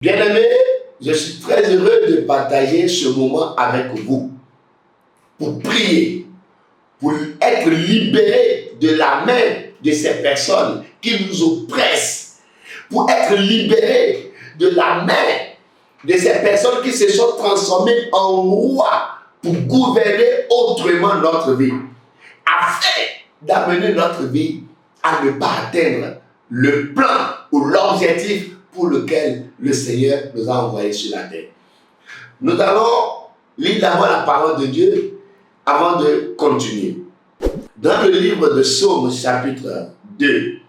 Bien-aimés, je suis très heureux de partager ce moment avec vous pour prier, pour être libérés de la main de ces personnes qui nous oppressent, pour être libérés de la main de ces personnes qui se sont transformées en rois pour gouverner autrement notre vie, afin d'amener notre vie à ne pas atteindre le plan ou l'objectif pour lequel le Seigneur nous a envoyés sur la terre. Nous allons lire d'abord la parole de Dieu avant de continuer. Dans le livre de Psaume chapitre 2,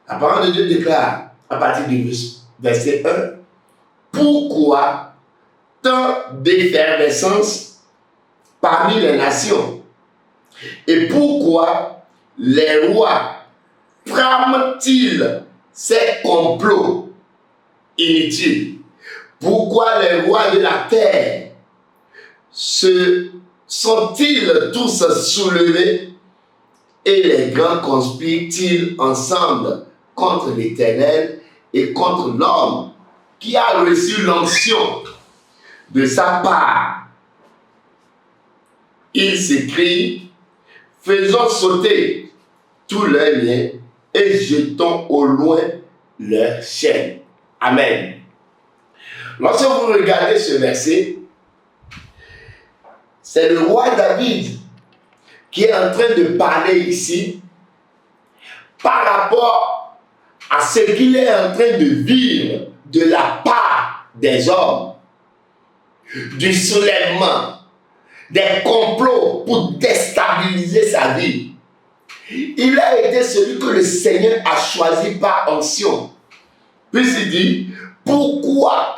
la parole de Dieu déclare à partir du verset 1: pourquoi tant d'effervescence parmi les nations, et pourquoi les rois trament-ils ces complots inutiles? Pourquoi les rois de la terre se sont-ils tous soulevés, et les grands conspirent-ils ensemble contre l'Éternel et contre l'homme qui a reçu l'onction de sa part? Ils s'écrient: faisons sauter tous leurs liens et jetons au loin leurs chaînes. Amen. Lorsque vous regardez ce verset, c'est le roi David qui est en train de parler ici par rapport à ce qu'il est en train de vivre de la part des hommes, du soulèvement, des complots pour déstabiliser sa vie. Il a été celui que le Seigneur a choisi par onction. Puis il dit: pourquoi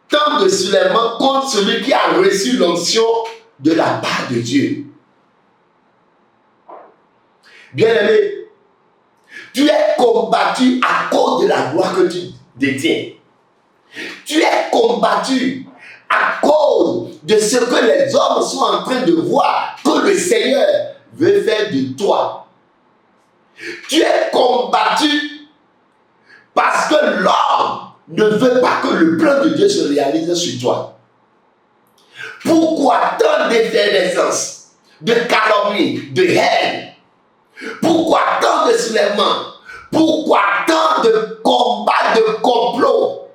tant de soulèvement contre celui qui a reçu l'onction de la part de Dieu? Bien-aimé, tu es combattu à cause de la gloire que tu détiens. Tu es combattu à cause de ce que les hommes sont en train de voir que le Seigneur veut faire de toi. Tu es combattu parce que l'homme ne veut pas que le plan de Dieu se réalise sur toi. Pourquoi tant d'effervescence, de calomnie, de haine? Pourquoi tant de soulèvement? Pourquoi tant de combats, de complots?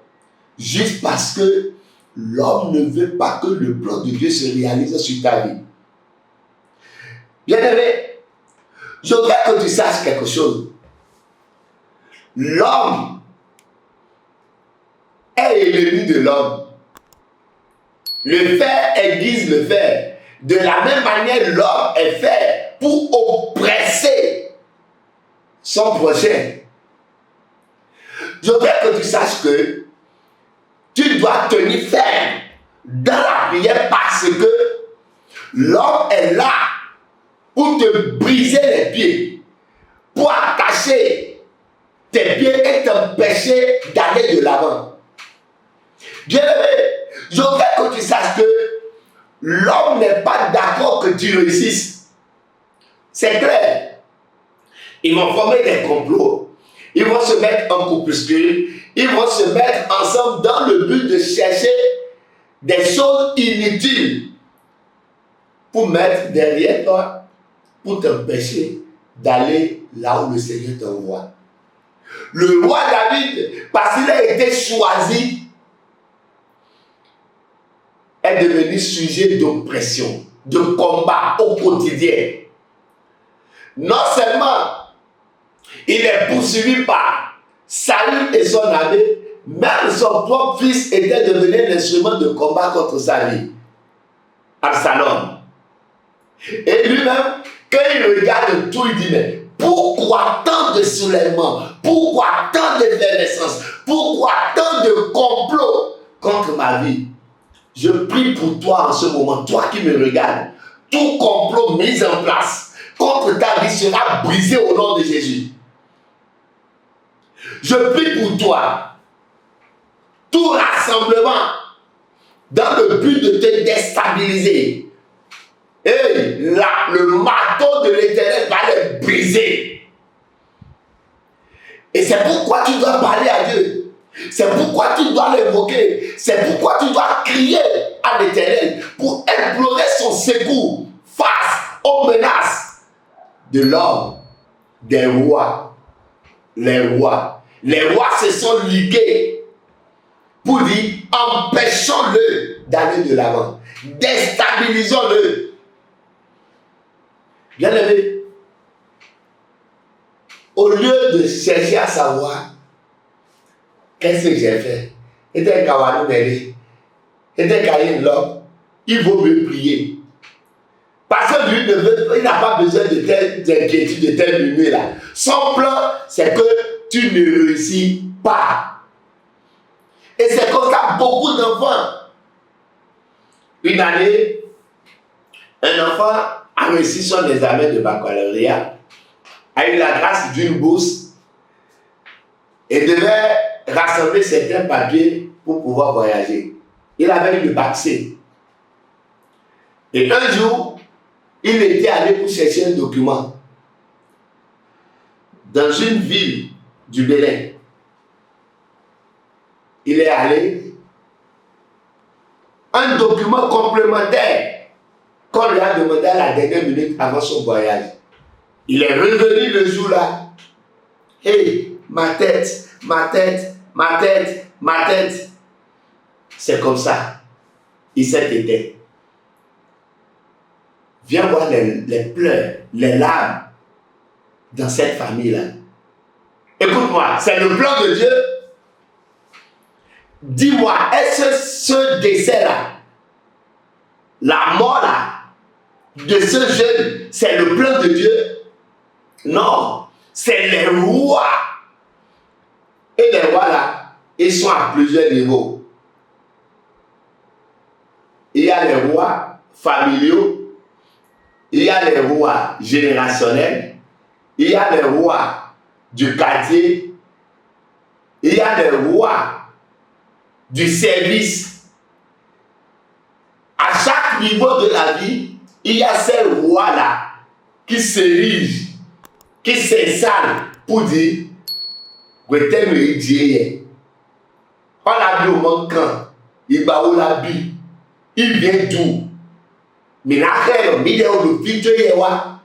Juste parce que l'homme ne veut pas que le plan de Dieu se réalise sur ta vie. Bien-aimé, je voudrais que tu saches quelque chose. L'homme est l'ennemi de l'homme. Le fer aiguise le fer. De la même manière, l'homme est fait pour oppresser son prochain. Je voudrais que tu saches que tu dois tenir ferme dans la prière, parce que l'homme est là pour te briser les pieds, pour attacher tes pieds et t'empêcher d'aller de l'avant. Bien-aimé, je voudrais que tu saches que l'homme n'est pas d'accord que tu réussisses. C'est clair. Ils vont former des complots. Ils vont se mettre en groupuscule. Ils vont se mettre ensemble dans le but de chercher des choses inutiles pour mettre derrière toi, pour t'empêcher d'aller là où le Seigneur t'envoie. Le roi David, parce qu'il a été choisi, est devenu sujet d'oppression, de combat au quotidien. Non seulement il est poursuivi par Saül et son armée, même son propre fils était devenu un instrument de combat contre sa vie, Absalom. Et lui-même, quand il regarde tout, il dit: mais pourquoi tant de soulèvement? Pourquoi tant d'effervescence? Pourquoi tant de complots contre ma vie? Je prie pour toi en ce moment, toi qui me regardes. Tout complot mis en place contre ta vie sera brisé au nom de Jésus. Je prie pour toi. Tout rassemblement dans le but de te déstabiliser, et là, le marteau de l'Éternel va les briser. Et c'est pourquoi tu dois parler à Dieu. C'est pourquoi tu dois l'évoquer. C'est pourquoi tu dois crier à l'Éternel pour implorer son secours face aux menaces de l'homme, des rois. Les rois se sont ligués pour dire empêchons-le d'aller de l'avant. Déstabilisons-le. Bien aimé, au lieu de chercher à savoir qu'est-ce que j'ai fait, il vaut mieux prier. Parce que lui il n'a pas besoin de telles inquiétudes, de telles lumières là. Son plan, c'est que tu ne réussis pas. Et c'est comme ça beaucoup d'enfants. Une année, un enfant a réussi son examen de baccalauréat, a eu la grâce d'une bourse et devait rassembler certains papiers pour pouvoir voyager. Il avait eu le bac C. Et un jour, il était allé pour chercher un document dans une ville du Bénin. Il est allé, un document complémentaire qu'on lui a demandé à la dernière minute avant son voyage. Il est revenu le jour-là. Hey, ma tête. C'est comme ça. Il s'est éteint. Viens voir les pleurs, les larmes dans cette famille-là. Écoute-moi, c'est le plan de Dieu. Dis-moi, est-ce que ce décès-là, la mort-là, de ce jeune, c'est le plan de Dieu? Non, c'est les rois. Et les rois là, ils sont à plusieurs niveaux. Il y a les rois familiaux, il y a les rois générationnels, il y a les rois du quartier, il y a les rois du service. À chaque niveau de la vie, il y a ces rois-là qui s'érigent, qui s'installent pour dire on l'a vu au manquant, il va où la vie, il vient d'où? Mais là, il est au vidéo, à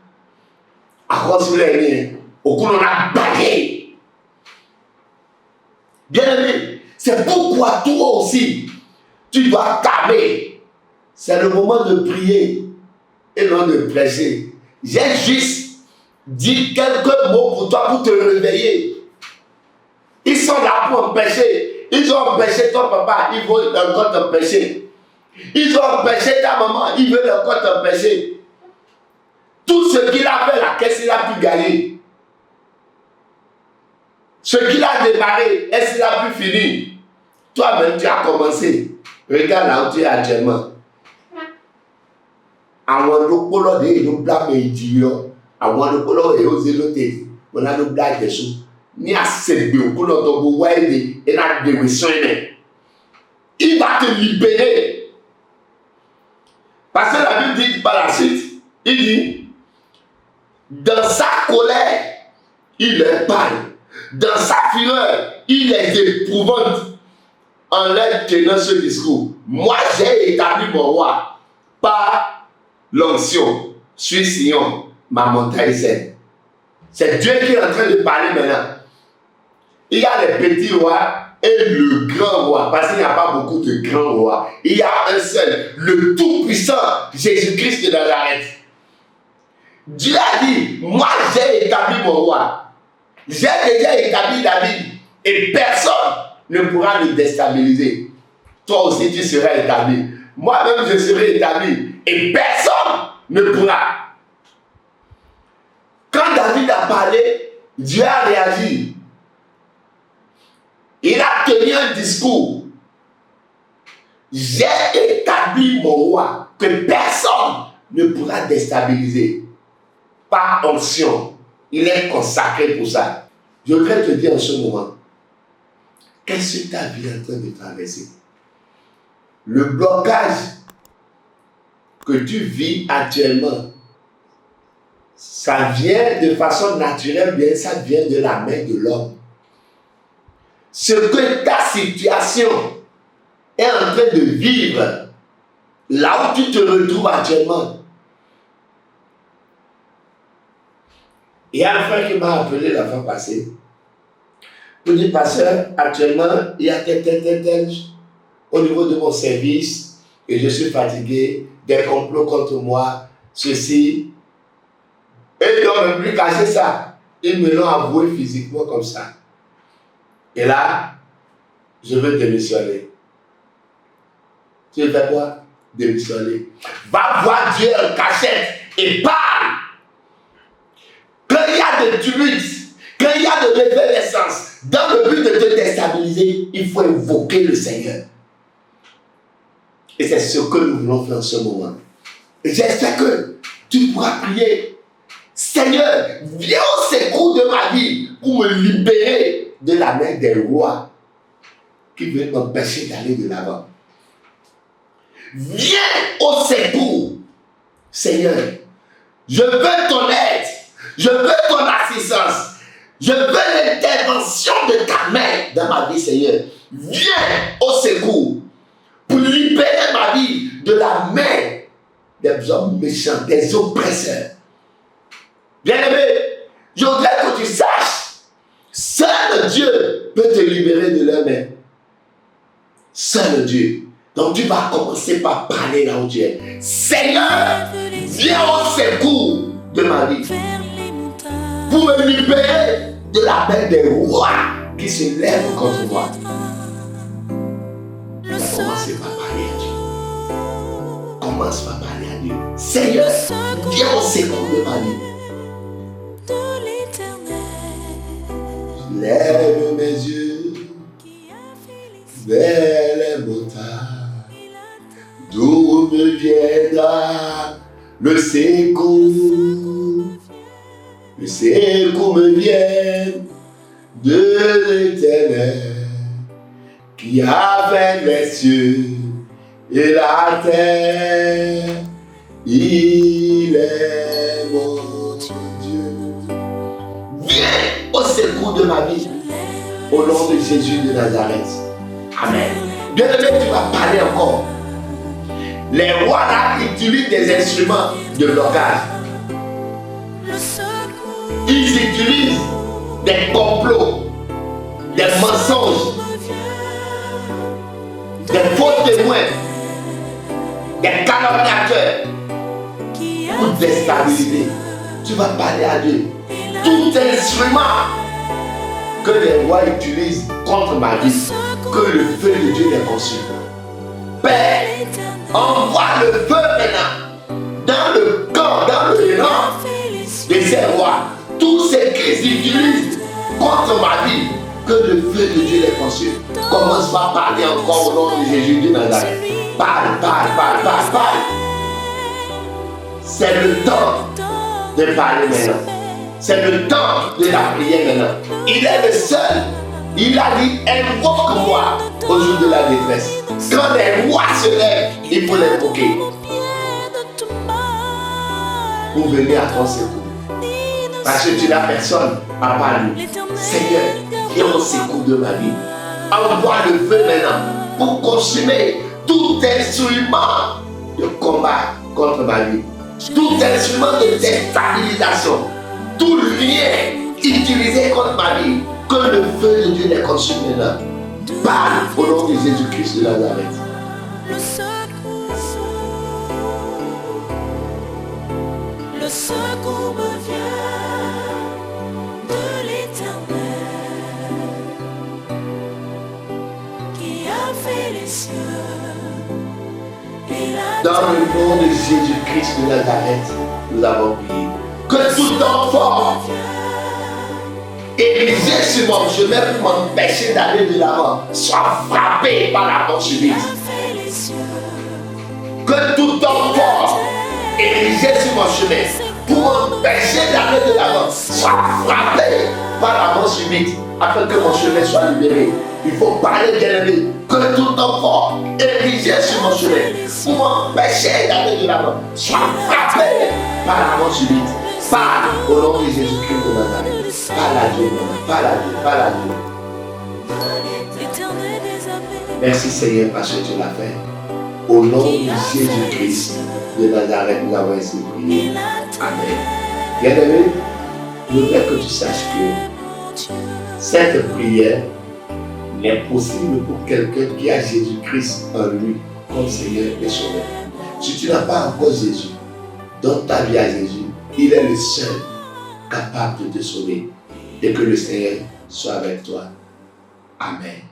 cause de l'air, au coup, on a bagué. Bien aimé, c'est pourquoi toi aussi, tu dois t'aimer. C'est le moment de prier et non de prêcher. J'ai juste dit quelques mots pour toi pour te réveiller. Ils sont là pour empêcher. Ils ont empêché ton papa, ils veulent encore t'empêcher. Ils ont empêché ta maman, ils veulent encore t'empêcher. Tout ce qu'il a fait là, qu'est-ce qu'il a pu gagner? Ce qu'il a démarré, est-ce qu'il a pu finir? Toi-même, tu as commencé. Regarde là où tu es actuellement. Àwọn olùkọ́lọ́ de ìlú black méjìlélọ́, àwọn olùkọ́lọ́ èyí ó zé lóde, wọn á ló black jẹ̀sùn. Ní àṣẹ̀gbẹ̀ òkúlọ̀ tó gbogbo wáyé et la démission. Il va te libérer. Parce que la Bible dit par la suite, il dit, dans sa colère, il épargne. Dans sa fureur, il les épouvante en leur tenant ce discours. Moi, j'ai établi mon roi par l'onction sur Sion, ma montagne sainte. C'est Dieu qui est en train de parler maintenant. Il y a les petits rois et le grand roi, parce qu'il n'y a pas beaucoup de grands rois. Il y a un seul, le tout-puissant Jésus-Christ de Nazareth. Dieu a dit, moi j'ai établi mon roi. J'ai déjà établi David et personne ne pourra le déstabiliser. Toi aussi tu seras établi. Moi-même je serai établi et personne ne pourra. Quand David a parlé, Dieu a réagi. Il a tenu un discours. J'ai établi mon roi que personne ne pourra déstabiliser. Par onction. Il est consacré pour ça. Je voudrais te dire en ce moment, qu'est-ce que ta vie est en train de traverser? Le blocage que tu vis actuellement, ça vient de façon naturelle, bien ça vient de la main de l'homme. ce que ta situation est en train de vivre, là où tu te retrouves actuellement. Il y a un frère qui m'a appelé la fois passée. Il me dit, pasteur, actuellement, il y a tel au niveau de mon service, et je suis fatigué, des complots contre moi, ceci. Et ils n'ont même plus caché ça. Ils me l'ont avoué physiquement comme ça. Et là, je veux démissionner. Tu veux faire quoi? Démissionner. Va voir Dieu en cachette et parle. Quand il y a de tumulte, quand il y a de révélations, dans le but de te déstabiliser, il faut invoquer le Seigneur. Et c'est ce que nous voulons faire en ce moment. Et j'espère que tu pourras prier. Seigneur, viens au secours de ma vie pour me libérer de la main des rois qui veulent m'empêcher d'aller de l'avant. Viens au secours. Seigneur, je veux ton aide. Je veux ton assistance. Je veux l'intervention de ta main dans ma vie, Seigneur. Viens au secours pour libérer ma vie de la main des hommes méchants, des oppresseurs. Bien-aimé, je voudrais que tu saches, seul Dieu peut te libérer de leur main. Seul Dieu. Donc tu vas commencer par parler là où tu es. Seigneur, viens au secours de ma vie. Pour me libérer de la main des rois qui se lèvent contre moi. Tu vas commencer par parler à Dieu. Commence par parler à Dieu. Seigneur, viens au secours de ma vie. Je lève mes yeux vers les montagnes, d'où me viendra le secours. Le secours me vient de l'Éternel, qui a fait les cieux et la terre. Il est mon Dieu. Viens au secours de ma vie, au nom de Jésus de Nazareth. Amen. Bien-aimé, tu vas parler encore. Les rois là utilisent des instruments de blocage. Ils utilisent des complots, des mensonges, des faux témoins, des calomniateurs pour déstabiliser. Tu vas parler à Dieu. Tout instrument que les rois utilisent contre ma vie, que le feu de Dieu les consume. Père, envoie le feu maintenant dans le camp, dans le rang de ces rois. Tous ces qu'ils utilisent contre ma vie, que le feu de Dieu les consume. Commence par parler encore au nom de Jésus de Nazareth. Parle. C'est le temps de parler maintenant. C'est le temps de la prière maintenant. Il est le seul. Il a dit, invoque-moi au jour de la détresse. Quand les rois se lèvent, il faut l'invoquer pour venir à ton secours. Parce que tu n'as personne à parler. Seigneur, viens au secours de ma vie. Envoie le feu maintenant pour consumer tout instrument de combat contre ma vie. Tout instrument de déstabilisation. Tout lien utilisé contre ma vie. Que le feu de Dieu les consume maintenant. Parle au nom de Jésus-Christ de Nazareth. Le secours me vient de l'Éternel, qui a fait les cieux et la terre. Dans le nom de Jésus-Christ de Nazareth, nous avons prié. Que tout enfant érigé sur mon chemin pour m'empêcher d'aller de l'avant soit frappé par la mort subite. Que tout enfant érigé sur mon chemin pour m'empêcher d'aller de l'avant soit frappé par la mort subite, afin que mon chemin soit libéré. Il faut parler, bien-aimé. Que tout enfant érigé sur mon chemin pour m'empêcher d'aller de l'avant soit frappé par la mort subite. Parle au nom de Jésus-Christ de Nazareth. Parle à Dieu, parle à Dieu, parle à Dieu. Merci Seigneur parce que tu l'as fait. Au nom de Jésus-Christ de Nazareth, nous avons ainsi prié. Amen. Bien-aimé, je voudrais que tu saches que cette prière n'est possible pour quelqu'un qui a Jésus-Christ en lui comme Seigneur et Sauveur. Si tu n'as pas encore Jésus, donne ta vie à Jésus. Il est le seul capable de te sauver. Et que le Seigneur soit avec toi. Amen.